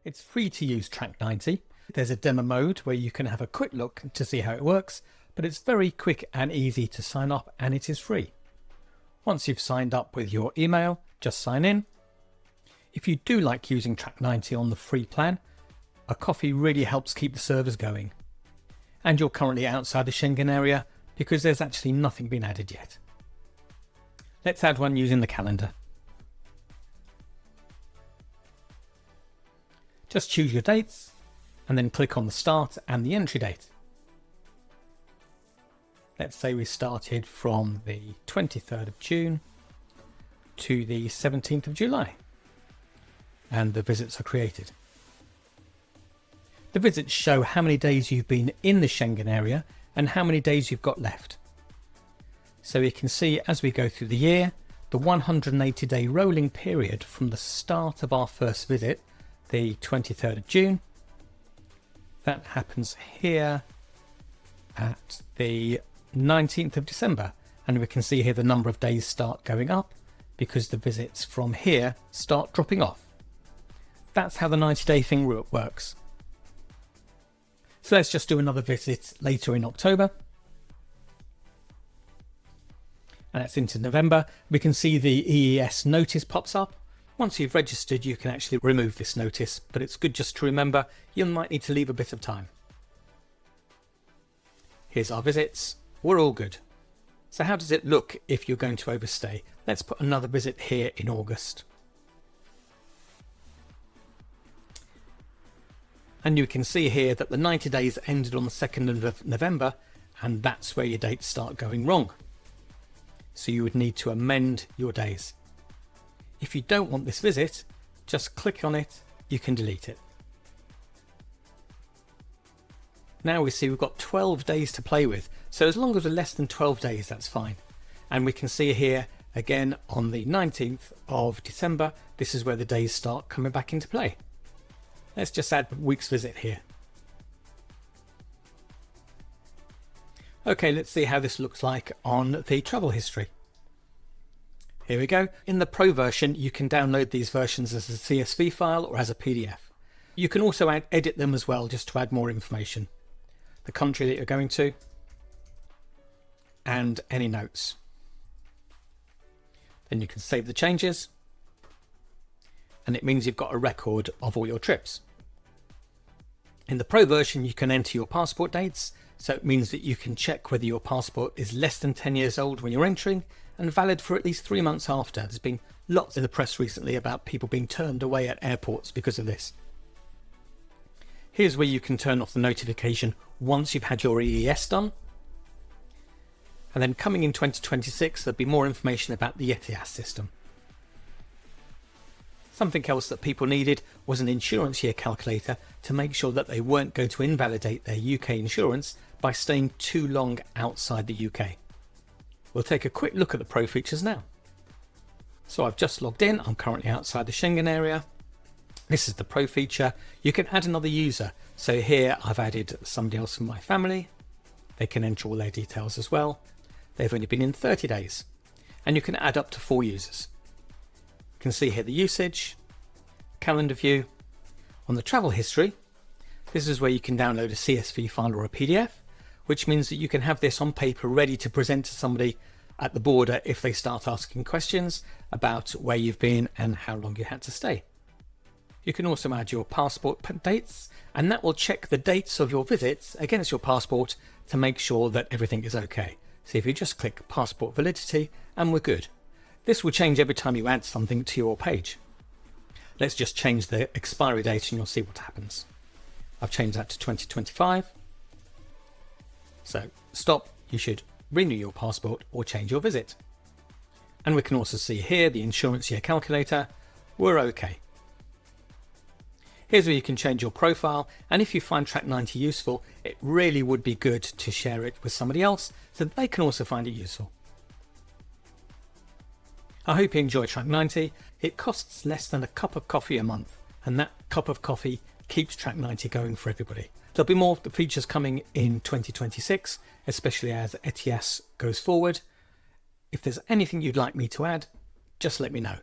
It's free to use Track90. There's a demo mode where you can have a quick look to see how it works, but it's very quick and easy to sign up, and it is free. Once you've signed up with your email, just sign in. If you do like using Track90 on the free plan, a coffee really helps keep the servers going. And you're currently outside the Schengen area because there's actually nothing been added yet. Let's add one using the calendar. Just choose your dates and then click on the start and the entry date. Let's say we started from the 23rd of June to the 17th of July, and the visits are created. The visits show how many days you've been in the Schengen area and how many days you've got left. So you can see as we go through the year, the 180-day rolling period from the start of our first visit, the 23rd of June, that happens here at the 19th of December. And we can see here the number of days start going up because the visits from here start dropping off. That's how the 90-day thing works. So let's just do another visit later in October. And that's into November. We can see the EES notice pops up. Once you've registered, you can actually remove this notice, but it's good just to remember you might need to leave a bit of time. Here's our visits. We're all good. So how does it look if you're going to overstay? Let's put another visit here in August. And you can see here that the 90 days ended on the 2nd of November, and that's where your dates start going wrong. So you would need to amend your days. If you don't want this visit, just click on it, you can delete it. Now we see we've got 12 days to play with, so as long as we're less than 12 days, that's fine. And we can see here again on the 19th of December, this is where the days start coming back into play. Let's just add week's visit here. Okay, let's see how this looks like on the travel history. Here we go. In the Pro version, you can download these versions as a CSV file or as a PDF. You can also edit them as well, just to add more information. The country that you're going to, and any notes. Then you can save the changes, and it means you've got a record of all your trips. In the Pro version, you can enter your passport dates, so it means that you can check whether your passport is less than 10 years old when you're entering and valid for at least 3 months after. There's been lots in the press recently about people being turned away at airports because of this. Here's where you can turn off the notification once you've had your EES done. And then coming in 2026, there'll be more information about the ETIAS system. Something else that people needed was an insurance year calculator to make sure that they weren't going to invalidate their UK insurance by staying too long outside the UK. We'll take a quick look at the Pro features now. So I've just logged in. I'm currently outside the Schengen area. This is the Pro feature. You can add another user. So here I've added somebody else from my family. They can enter all their details as well. They've only been in 30 days. And you can add up to 4 users. You can see here the usage, calendar view. On the travel history, this is where you can download a CSV file or a PDF, which means that you can have this on paper ready to present to somebody at the border if they start asking questions about where you've been and how long you had to stay. You can also add your passport dates, and that will check the dates of your visits against your passport to make sure that everything is okay. So if you just click passport validity, and we're good. This will change every time you add something to your page. Let's just change the expiry date and you'll see what happens. I've changed that to 2025. So stop, you should renew your passport or change your visit. And we can also see here the insurance year calculator. We're okay. Here's where you can change your profile, and if you find Track90 useful, it really would be good to share it with somebody else so that they can also find it useful. I hope you enjoy Track90. It costs less than a cup of coffee a month, and that cup of coffee keeps Track90 going for everybody. There'll be more features coming in 2026, especially as ETIAS goes forward. If there's anything you'd like me to add, just let me know.